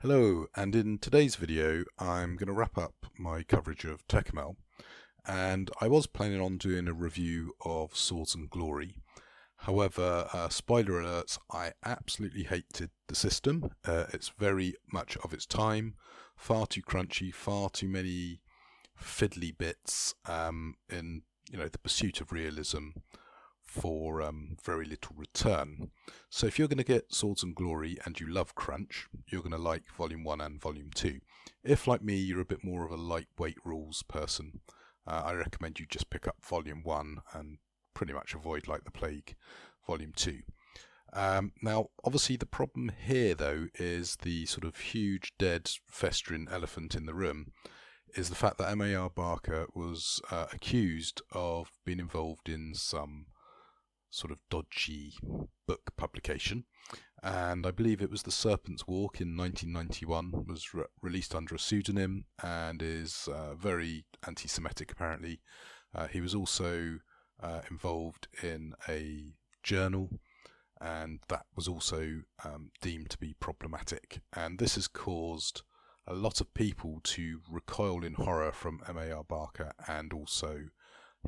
Hello, and in today's video I'm going to wrap up my coverage of Tekumel, and I was planning on doing a review of Swords and Glory. However, spoiler alerts, I absolutely hated the system. It's very much of its time, far too crunchy, far too many fiddly bits in the pursuit of realism for very little return. So if you're going to get Swords and Glory and you love crunch, you're going to like Volume 1 and Volume 2. If, like me, you're a bit more of a lightweight rules person, I recommend you just pick up Volume 1 and pretty much avoid like the plague Volume 2. Now, obviously the problem here, though, is the sort of huge, dead, festering elephant in the room, is the fact that M.A.R. Barker was accused of being involved in some sort of dodgy book publication, and I believe it was The Serpent's Walk in 1991, was released under a pseudonym and is very anti-Semitic apparently. He was also involved in a journal, and that was also deemed to be problematic, and this has caused a lot of people to recoil in horror from M.A.R. Barker and also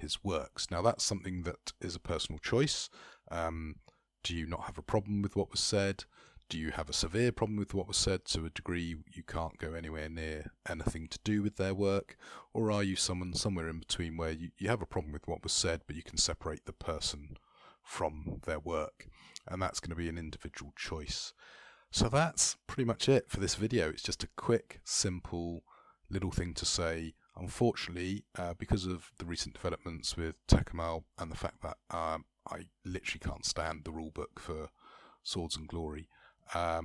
his works. Now, that's something that is a personal choice. Do you not have a problem with what was said? Do you have a severe problem with what was said to a degree you can't go anywhere near anything to do with their work? Or are you someone somewhere in between where you have a problem with what was said, but you can separate the person from their work? And that's going to be an individual choice. So that's pretty much it for this video. It's just a quick, simple little thing to say. Unfortunately, because of the recent developments with Tekumel and the fact that I literally can't stand the rulebook for Swords and Glory, that's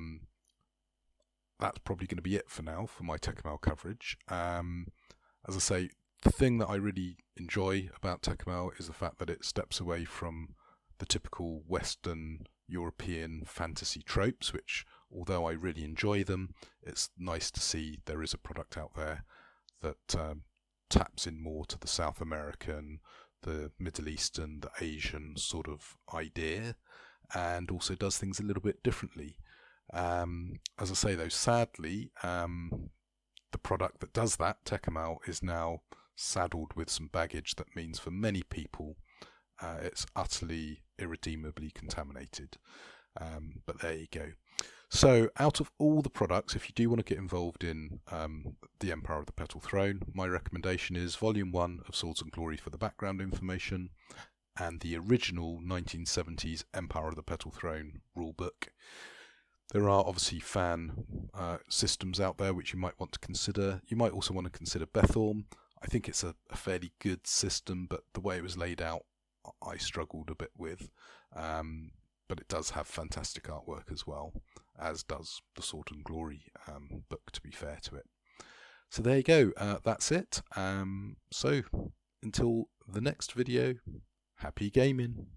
probably going to be it for now for my Tekumel coverage. As I say, the thing that I really enjoy about Tekumel is the fact that it steps away from the typical Western European fantasy tropes, which, although I really enjoy them, it's nice to see there is a product out there that taps in more to the South American, the Middle Eastern, the Asian sort of idea, and also does things a little bit differently. As I say though, sadly, the product that does that, Tekumel, is now saddled with some baggage that means for many people it's utterly irredeemably contaminated. But there you go. So out of all the products, if you do want to get involved in the Empire of the Petal Throne, my recommendation is Volume 1 of Swords and Glory for the background information and the original 1970s Empire of the Petal Throne rulebook. There are obviously fan systems out there which you might want to consider. You might also want to consider Bethorm. I think it's a fairly good system, but the way it was laid out I struggled a bit with. But it does have fantastic artwork as well, as does the Sword and Glory book, to be fair to it. So there you go, that's it. So until the next video, happy gaming.